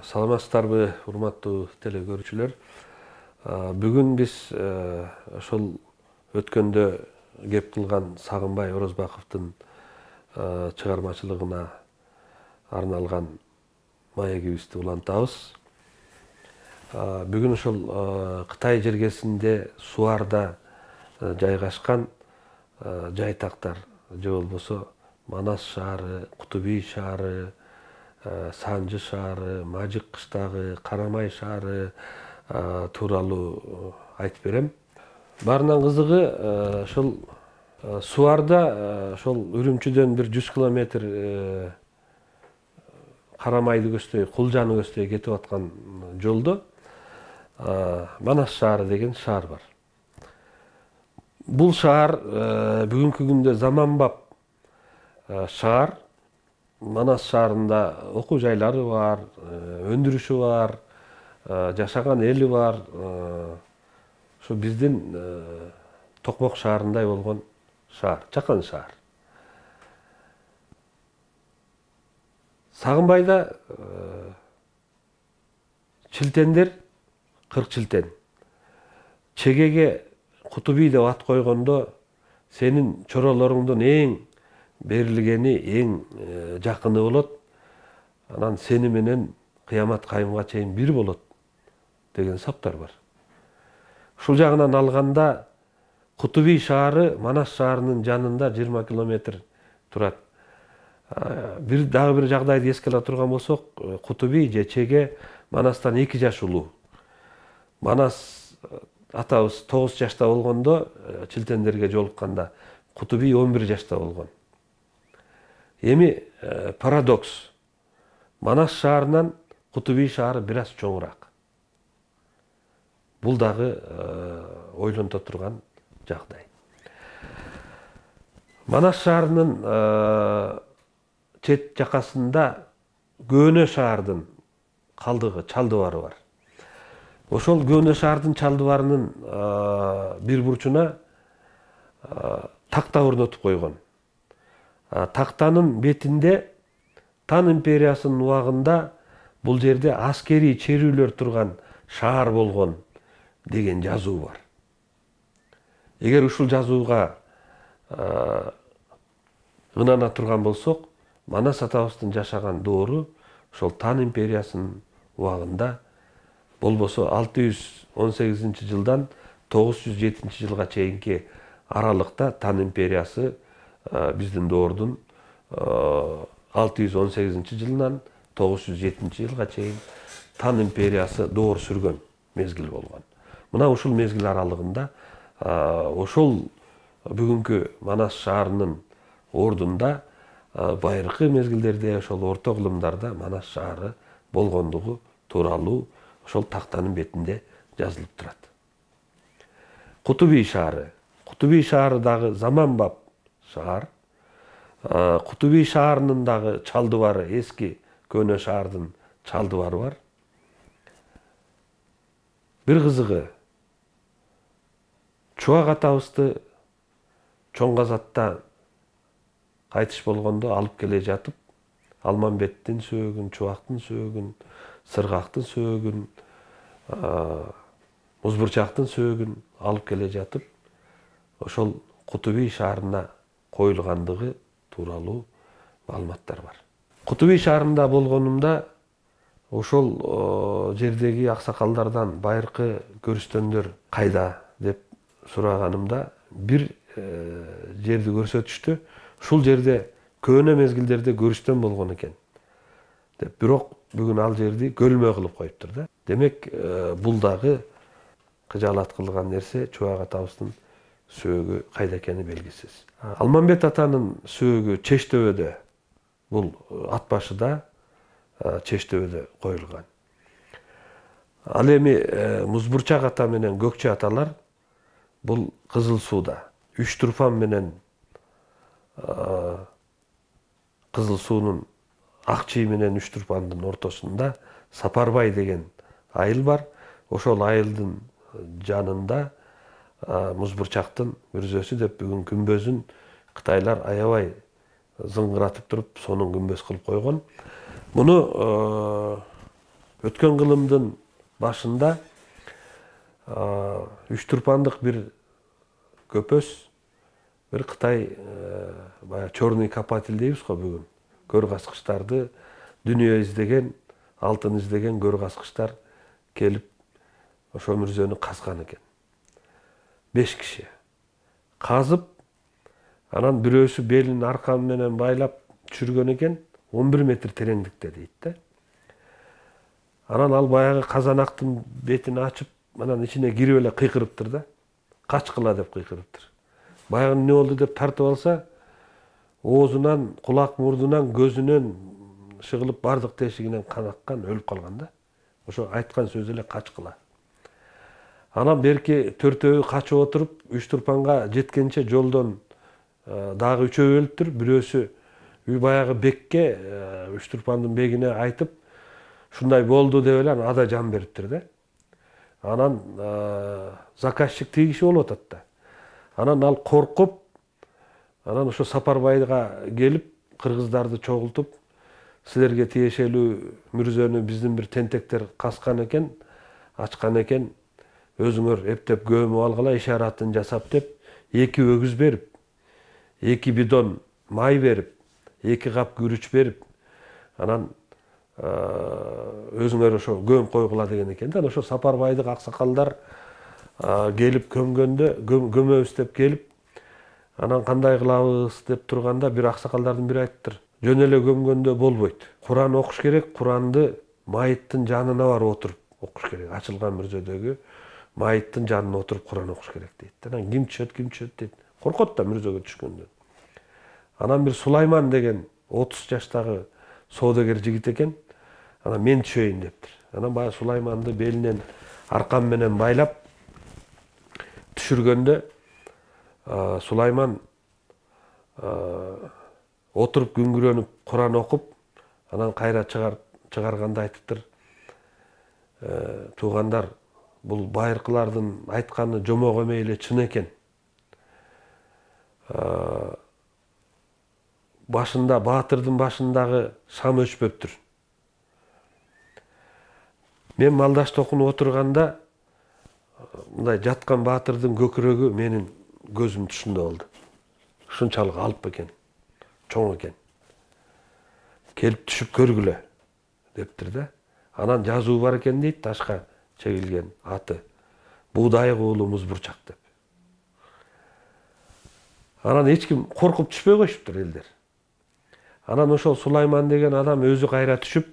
Саламатсыздарбы, урматтуу телекөрүүчүлөр. Бүгүн биз ошол өткөндө кеп кылган Сагынбай Орозбаковдун чыгармачылыгына арналган маегибизди улантабыз. Бүгүн ошол Кытай жергесинде Суарда жайгашкан жайтактар же болбосо Манас шаары, Кутуби шаары, Санжы шаары, Мажык кыштагы, Карамай шаары тууралуу айтып берем. Баарынан кызыгы ошол Суарда ошол Үрүмчүдөн бир 100 километр Карамайды көздөй, Кулжаны көздөй кетип аткан жолдо Манас шаары деген шаар бар. Бул шаар бүгүнкү күндө заманбап шаар. Манас шаарында окуу жайлары бар, өндүрүшү бар, жашаган эли бар. Ошо биздин Токмок шаарындай болгон шаар, жакын шаар. Сагынбайда чилтендер 40 чилтен. Чегеге Кутуби деп ат койгондо сенин чоролоруңдун эң берилгени, эң жакыны болот. Анан сени менен кыямат кайымга чейин бир болот деген саптар бар. Ушул жагынан алганда Кутуби шаары Манас шаарынын жанында 20 километр турат. Дагы бир жагдайды эске ала турган болсок, Кутуби же Чеге Манастан 2 жаш улуу. Манас атабыз 9 жашта болгондо чилтендерге жолукканда, Кутуби 11 жашта болгон. Эми парадокс. Манас шаарынан Кутуби шаары бир аз чоңураак. Бул дагы ойлонто турган жагдай. Манас шаарынын чет жакасында Көөнө шаардын калдыгы, чалдыбары бар. Ошол Көөнө шаардын чалдыбарынын бир бурчуна такта орнотуп койгон. Тактанын бетинде Тан империясынын убагында бул жерде аскерий черүүлөр турган шаар болгон деген жазуу бар. Эгер ушул жазууга ынана турган болсок, Манас атабыздын жашаган доору ошол Тан империясынын убагында болбосо 618-жылдан 907-жылга чейинки аралыкта Тан империясы биздин доордун 618-жылынан 907-жылга чейин Тан империясы доор сүргөн мезгил болгон. Мына ушул мезгил аралыгында ошол бүгүнкү Манас шаарынын ордунда байыркы мезгилдерде ошол орто кылымдарда Манас шаары болгондугу тууралуу ошол тактанын бетинде жазылып турат. Кутуби шаары. Кутуби шаары дагы заманбап шаар. Кутуби шаарынын дагы чалдыбары, эски Көөнө шаардын чалдыбары бар. Бир кызыгы, Чубак атабызды чоң казатта кайтыш болгондо алып келе жатып, Алмамбеттин сөөгүн, Чубактын сөөгүн, Сыргактын сөөгүн, Музбурчактын сөөгүн алып келе жатып, ошол Кутуби шаарына коюлгандыгы тууралуу маалыматтар бар. Кутуби шаарында болгонумда ошол жердеги аксакалдардан байыркы көрүстөндөр кайда деп сураганымда бир жерди көрсөтүштү. Ушул жерде көөнө мезгилдерде көрүстөн болгон экен деп. Бирок бүгүн ал жерди көлмө кылып коюптур да. Демек, бул дагы кыжаалат кылган нерсе, Чубак атабыздын сөөгү кайда экени белгисиз. Алмамбет атанын сөөгү Чештөбөдө, бул ат башыда Чештөбөдө коюлган. Ал эми Музбурчак ата менен Көкчө аталар бул Кызыл сууда. Үч Турфан менен Кызыл суунун Ак Чий менен Үч Турфандын ортосунда Сапарбай деген айыл бар. Ошол айылдын жанында Музбурчактын мүрзөсү деп бүгүн күмбөзүн Кытайлар аябай зыңгыратып туруп, сонун күмбөз кылып койгон. Муну өткен кылымдын башында үч турпандык бир көпөс, бир Кытай баягы черный копатель дейбиз го бүгүн. Көр каскычтарды дүнүйө издеген, алтын издеген көр каскычтар келип ошо мүрзөнү казган экен. 5 киши казып, анан бирөөсү белин аркан менен байлап түшүргөн экен, 11 метр тереңдикте дейт да. Анан ал баягы казанактын бетин ачып, анан ичине кирип эле кыйкырыптыр да. Качкыла деп кыйкырыптыр. Баягы эмне болду деп тартып алса, оозунан, кулак мурдунан, көзүнөн шыгылып бардык тешигинен кан аккан, өлүп калган да. Ошо айткан сөзү эле качкыла. Анан берки төртөө качып отуруп, үч турпанга жеткенче жолдон дагы үчөө өлүптүр. Бирөөсү баягы бекке, үч турпандын бегине айтып, шундай болду деп эле ада жан бериптир да. Анан заказчик тиги киши болуп атат да. Анан ал коркуп, анан ошо Сапарбайга келип, кыргыздарды чогултуп, силерге тиешелүү мүрзөнү биздин бир тентектер каскан экен, ачкан экен, өзүңөр эптеп көмүп алгыла, ишаратын жасап деп, 2 өгүз берип, 2 бидон май берип, 2 кап күрүч берип, анан өзүңөр ошо көмүп койгула деген экен да. Ошо Сапарбайдык аксакалдар келип көмгөндө, көмөбүз деп келип, анан кандай кылабыз деп турганда бир аксакалдардын бири айттыр. Жөн эле көмгөндө болбойт. Куран окуш керек, Куранды майыттын жанына барып отуруп окуш керек. Ачылган мүрзөдөгү майыттын жанына отуруп Куран окуш керек дейт. Анан ким түшөт дейт. Коркот да мүрзөгө түшкөндө. Анан бир Сулайман деген 30 жаштагы соодагер жигит экен. Анан мен түшөйүн дептир. Анан баягы Сулайманды белинен аркан менен байлап түшүргөндө Сулайман отуруп күңгүрөнүп Куран окуп, анан кайра чыгарганда айтыптыр. Туугандар, бул байыркылардын айтканы жомок эмей эле чын экен. Башында, баатырдын башындагы шам өчпөптүр. Мен малдашты окунуп отурганда, мындай жаткан баатырдын көкүрөгү менин көзүм түшүндө болду. Ушунчалык алып экен, чоң экен. Келип түшүп көргүлө дептир да. Анан жазуу бар экен дейт, ташка чегилген аты. Буудай куулу музбурчак деп. Анан эч ким коркуп түшпөй коюшуптур элдер. Анан ошол Сулайман деген адам өзү кайра түшүп,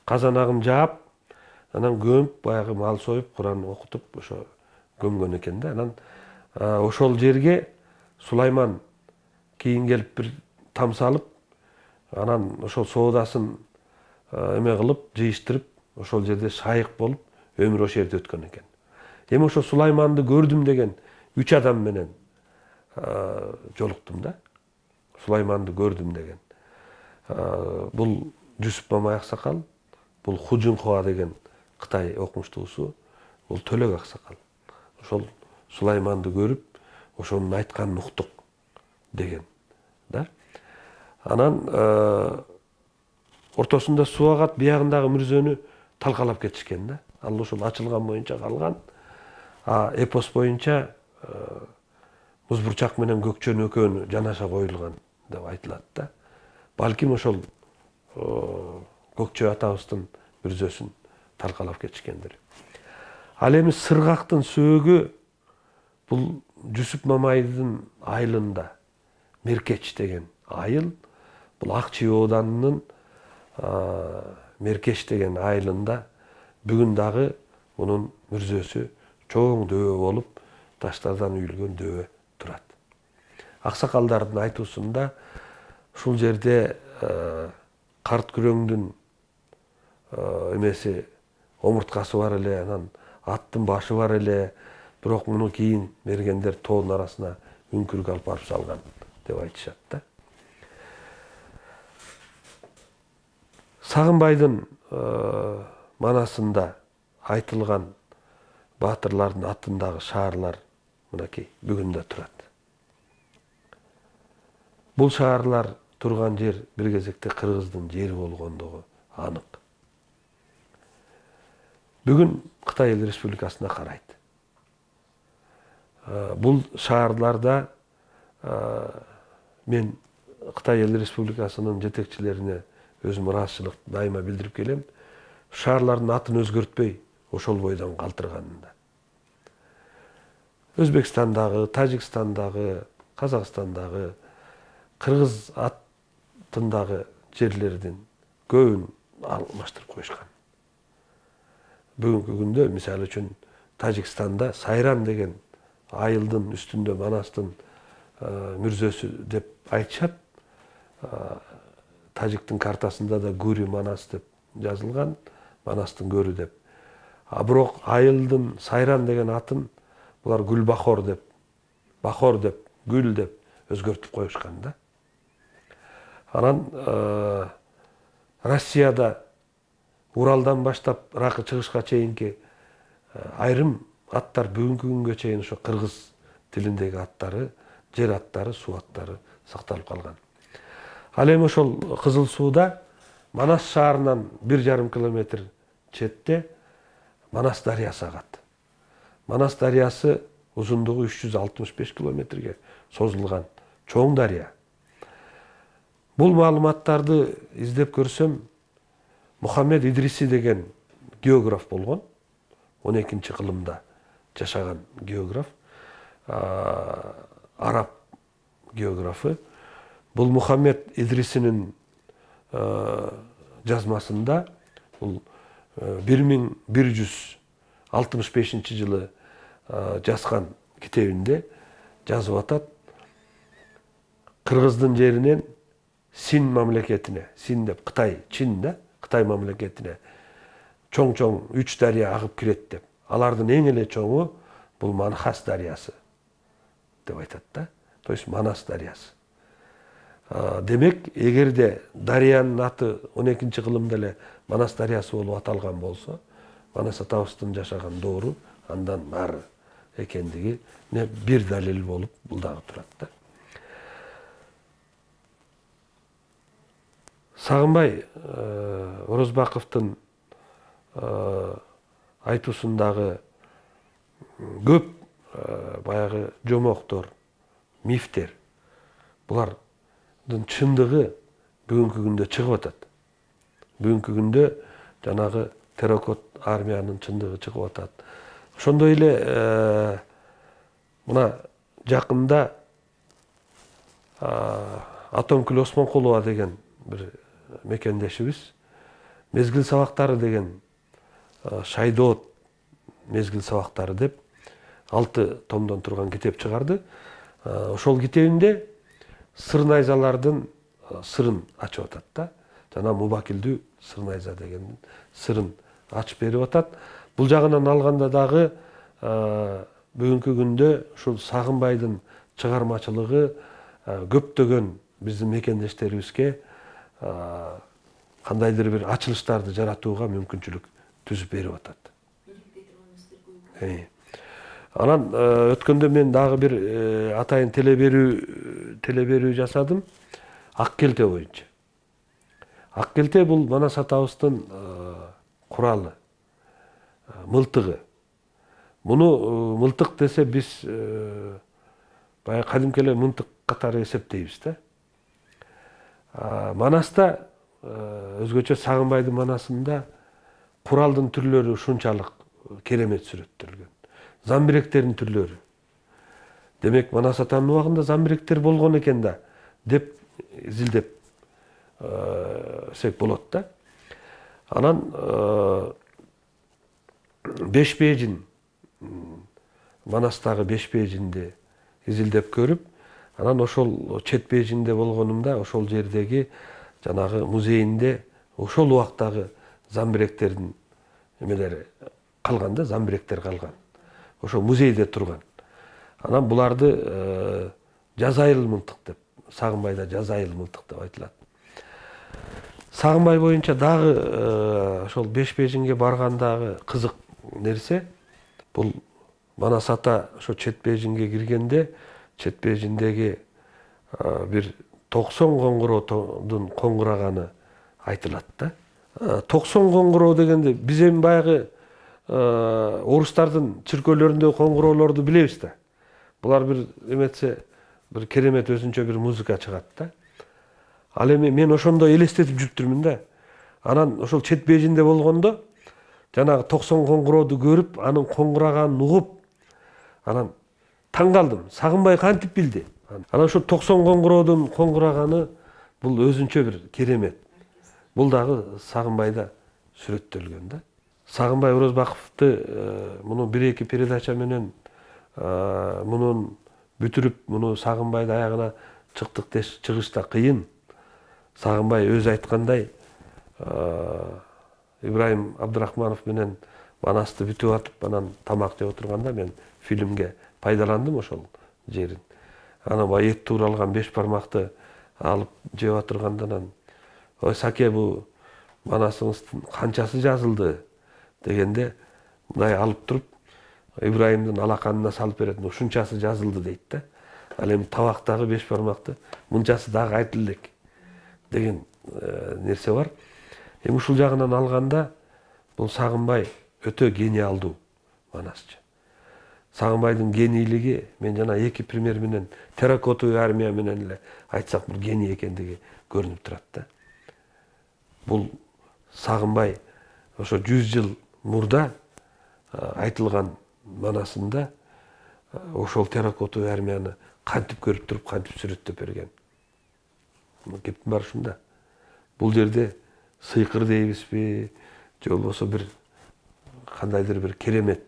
казанагын жаап, анан көмүп, баягы мал союп, Куран окутуп, ошо көмгөн экен да. Анан ошол жерге Сулайман кийин келип бир там салып, анан ошол соодасын эме кылып, жыйыштырып, ошол жерде шайык болуп, өмүрү ошол жерде өткөн экен. Эми ошо Сулайманды көрдүм деген 3 адам менен жолуктум да. Сулайманды көрдүм деген. Бул Жүсүп Мамай аксакал, бул Хужунхуа деген Кытай окумуштуусу, бул Төлөк аксакал. Ошол Сулайманды көрүп, ошонун айтканын уктук деген да. Анан ортосунда суу агат, биягындагы мүрзөнү талкалап кетишкен да. Ал ошол ачылган боюнча калган. Эпос боюнча музбурчак менен көкчөнү экөөнү жанаша коюлган деп айтылат да. Балким ошол көкчө атабыздын мүрзөсүн талкалап кетишкендир. Ал эми сыргактын сөөгү бул Жүсүп Мамайдын айылында Меркеч деген айыл, бул Ак Чүй ооданынын Меркеч деген айылында бүгүн дагы мунун мүрзөсү чоң дөбө болуп, таштардан үйүлгөн дөбө турат. Аксакалдардын айтуусунда ушул жерде карт күрөңдүн эмеси, омурткасы бар эле, анан аттын башы бар эле, бирок муну кийин мергендер тоонун арасына үңкүргө алып барып салган деп айтышат да. Сагынбайдын манасында айтылган баатырлардын атындагы шаарлар мынакей бүгүн да турат. Бул шаарлар турган жер бир кезекте кыргыздын жери болгондугу анык. бүгүн Кытай Эл Республикасына карайт. Бул шаарларда мен Кытай Эл Республикасынын жетекчилерине өзүм ыраазычылык дайыма билдирип келем. Шаарлардын атын өзгөртпөй ошол бойдон калтырганында. Өзбекстандагы, Тажикстандагы, Казакстандагы, Кыргыз атындагы жерлердин көбүн алмаштырып коюшкан. Бүгүнкү күндө мисалы үчүн Тажикстанда Сайран деген айылдын үстүндө Манастын мүрзөсү деп айтышат. Тажиктин картасында да Гури Манас деп жазылган, Манастын көрү деп. Бирок айылдын Сайран деген атын булар Гүлбахор деп, Бахор деп, Гүл деп өзгөртүп коюшкан да. Анан Россияда Уралдан баштап Ракы чыгышка чейинки айрым аттар бүгүнкү күнгө чейин ошо кыргыз тилиндеги аттары, жер аттары, суу аттары сакталып калган. Ал эми ошол Кызыл Сууда Манас шаарынан 1,5 километр четте Манас дарыясы агат. Манас дарыясы узундугу 365 километрге созулган чоң дарыя. Бул маалыматтарды издеп көрсөм, Мухаммед Идриси деген географ болгон, 12-чи кылымда жашаган географ, араб географы. Бул Мухаммед Идрисинин жазмасында бул 1165 жылы жазган китебинде жазып атат. Кыргыздын жеринен Син мамлекетине, Син деп Кытай, Чин да, Кытай мамлекетине чоң-чоң 3 дарыя агып кирет деп. Алардын эң эле чоңу бул Манхас дарыясы деп айтат да. То есть Манас дарыясы. Демек, эгерде дарыянын аты 12-чи кылымда эле Манас дарыясы болуп аталган болсо, Манас атабыздын жашаган доору андан нары экендиги бир далил болуп бул дагы турат да. Сагынбай Орозбаковдун айтуусундагы көп баягы жомоктор, мифтер, булардын чындыгы бүгүнкү күндө чыгып атат. Бүгүнкү күндө жанагы терракот армиянын чындыгы чыгып атат. Ошондой эле мына жакында Атомкүл Осмонкулова деген бир мекендешибиз мезгил сабактары деген Шайдоот мезгил сабактары деп 6 томдон турган китеп чыгарды. Ошол китебинде сыр найзалардын сырын ачып атат да. Жана Мубакилдүү сыр найза деген сырын ачып берип атат. Бул жагынан алганда дагы бүгүнкү күндө ушул Сагынбайдын чыгармачылыгы көптөгөн биздин мекендештерибизге кандайдыр бир ачылыштарды жаратууга мүмкүнчүлүк түзүп берип атат. Анан өткөндө мен дагы бир атайын телеберүү жасадым Ак келте боюнча. Ак келте бул Манас атабыздын куралы, мылтыгы. Муну мылтык десе биз баягы кадимки эле мынтык катары эсептейбиз да. Манаста өзгөчө Сагынбайдын Манасында куралдын түрлөрү ушунчалык керемет сүрөттөлгөн. Замбиректердин түрлөрү. Демек, Манас атанын убагында замбиректер болгон экен да деп изилдеп болот да. Анан беш бежин, Манастагы беш бежинди изилдеп көрүп, анан ошол чет бежинде болгонумда ошол жердеги жанагы музейинде ошол убактагы замбиректердин эмелери калган да, замбиректер калган. Ошо музейде турган. Анан буларды жазайыл мылтык деп, Сагынбайда жазайыл мылтык деп айтылат. Сагынбай боюнча дагы ошол беш бежинге баргандагы кызык нерсе бул Манас ата ошо чет бежинге киргенде, чет бежиндеги бир 90 коңгуроодун коңгураганы айтылат да. 90 коңгуроо дегенде биз эми баягы орустардын чиркөөлөрүндөгү коңгуроолорду билебиз да. Булар бир эметсе бир керемет өзүнчө бир музыка чыгат да. Ал эми мен ошондо элестетип жүрүптүрмүн да. Анан ошол чет бежинде болгондо жанагы 90 коңгурооду көрүп, анын коңгураганын угуп, анан таң калдым. Сагынбай кантип билди? Анан ошо 90 коңгуроодун коңгураганы бул өзүнчө бир керемет. Бул дагы Сагынбайда сүрөттөлгөн да. Сагынбай Орозбаковду муну 1-2 передача менен мунун бүтүрүп, муну Сагынбайды аягына чыктык чыгыш да кыйын. Сагынбай өзү айткандай, Ибраим Абдурахманов менен Манасты бүтүп атып, анан тамак жеп отурганда мен фильмге пайдаландым ошол жерин. Анан баягы эт тууралган 5 бармакты алып жеп отурганда анан ой Саке, бу Манасыңыздын канчасы жазылды дегенде мындай алып туруп Ибраимдин алаканына салып берет. Ушунчасы жазылды дейт да. Ал эми табактагы 5 бармакты мынчасы дагы айтылы элек деген нерсе бар. Эми ушул жагынан алганда бул Сагынбай өтө гениалдуу Манасчы. Сагынбайдын генийлиги мен жана 2 пример менен терракотовый армия менен эле айтсак бул гений экендиги көрүнүп турат да. Бул Сагынбай ошо 100 жыл мурда айтылган Манасында ошол терракотовый армияны кантип көрүп туруп, кантип сүрөттөп берген. Кептин баары ушунда. Бул жерде сыйкыр дейбизби, же болбосо бир кандайдыр бир керемет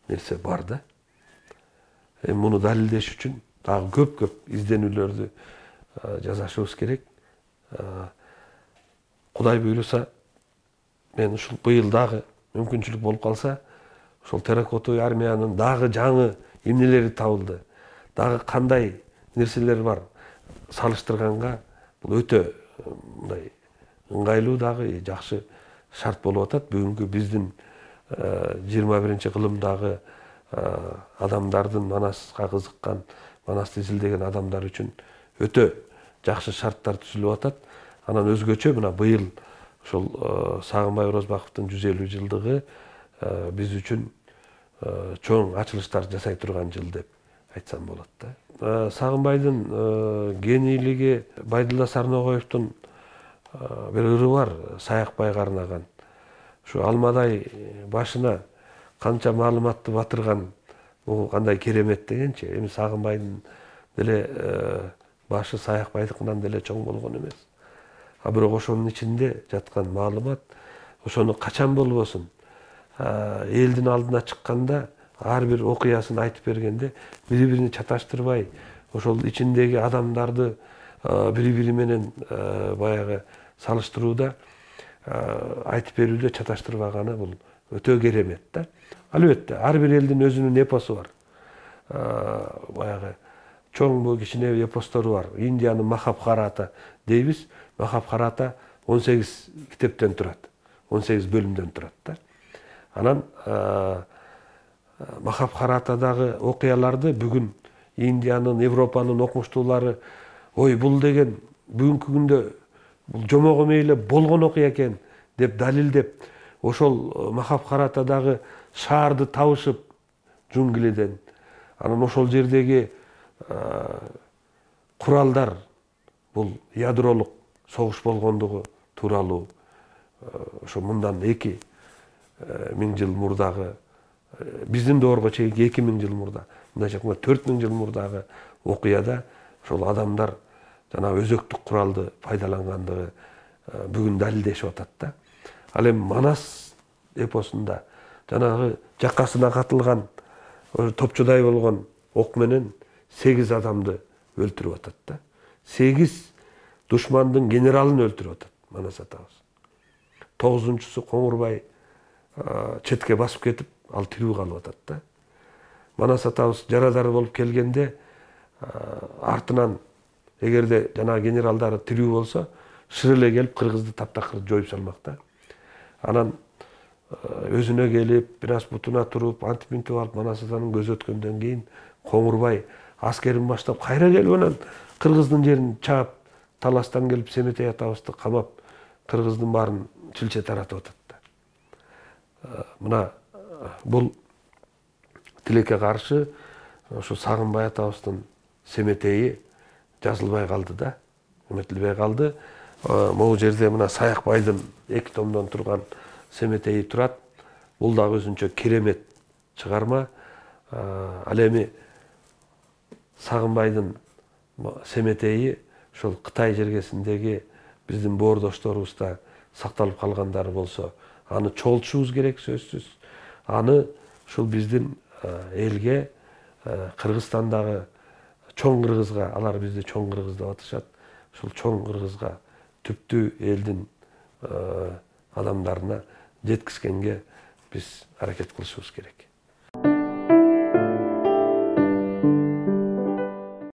нерсе бар да. Муну далилдеш үчүн дагы көп изденүүлөрдү жасашыбыз керек. Кудай буйруса, мен ушул быйыл дагы мүмкүнчүлүк болуп калса, ошол терракотовый армиянын дагы жаңы эмнелери табылды, дагы кандай нерселер бар салыштырганга бул өтө мындай ыңгайлуу дагы жакшы шарт болуп атат. Бүгүнкү биздин 21-кылымдагы адамдардын, Манаска кызыккан, Манасты изилдеген адамдар үчүн өтө жакшы шарттар түзүлүп атат. Анан өзгөчө мына быйыл ошол Сагынбай Орозбаковдун 150 жылдыгы биз үчүн чоң ачылыштар жасай турган жыл деп айтсам болот да. Сагынбайдын генийлиги Байдулла Сарногоевдун бир ыры бар, Саякбайга арнаган. Ушу алмадай башына канча маалыматты батырган, бул кандай керемет дегенчи. Эми Сагынбайдын деле башы Саякбайдыкынан деле чоң болгон эмес. А бирок ошонун ичинде жаткан маалымат, ошону качан болбосун элдин алдына чыкканда ар бир окуясын айтып бергенде бири-бирин чаташтырбай, ошол ичиндеги адамдарды бири-бири менен баягы салыштырууда, айтып берүүдө чаташтырбаганы бул өтө керемет да. Албетте, ар бир элдин өзүнүн эпосу бар. Баягы чоң бу кичине эпостору бар. Индиянын Махабхарата дейбиз. Махабхарата 18 китептен турат, 18 бөлүмдөн турат да. Анан Махабхаратадагы окуяларды бүгүн Индиянын, Европанын окумуштуулары ой бул деген бүгүнкү күндө бул жомого мейли болгон окуя экен деп далилдеп, ошол Махабхаратадагы шаарды табышып джунглиден, анан ошол жердеги куралдар бул ядролук согуш болгондугу тууралуу ошо мындан 2000 жыл мурдагы, биздин доорго чейинки 2000 жыл мурда, мындайча айтканда 4000 жыл мурдагы окуяда ошол адамдар жанагы өзөктүк куралды пайдалангандыгы бүгүн далилдешип атат да. Ал эми Манас эпосунда жанагы жакасына катылган топчудай болгон ок менен 8 адамды өлтүрүп атат да. 8 душмандын генералын өлтүрүп атат Манас атабыз. 9-чусу Коңурбай четке басып кетип, ал тирүү калып атат да. Манас атабыз жарадар болуп келгенде артынан эгерде жанагы генералдары тирүү болсо, шыр эле келип кыргызды таптакыр жоюп салмак да. Анан өзүнө келип, бир аз бутуна туруп, антип алып Манас атанын көзү өткөндөн кийин Коңурбай аскерин баштап кайра келип анан кыргыздын жерин чаап, таластан келип Семетей атабызды камап, кыргыздын баарын чилче таратып атат да. Мына бул тилекке каршы ошо Сагынбай атабыздын семетейи жазылбай калды да, эметилбей калды. Могу жерде мына Саякбайдын 2 томдон турган семетейи турат. Бул дагы өзүнчө керемет чыгарма. Ал эми Сагынбайдын семетейи ошол Кытай жергесиндеги биздин боордошторубузда сакталып калгандары болсо, аны чогултушубуз керек сөзсүз. Аны ушул биздин элге, Кыргызстандагы чоң кыргызга, алар бизди чоң кыргыз деп аташат, ушул чоң кыргызга, түптүү элдин адамдарына жеткизгенге биз аракет кылышыбыз керек.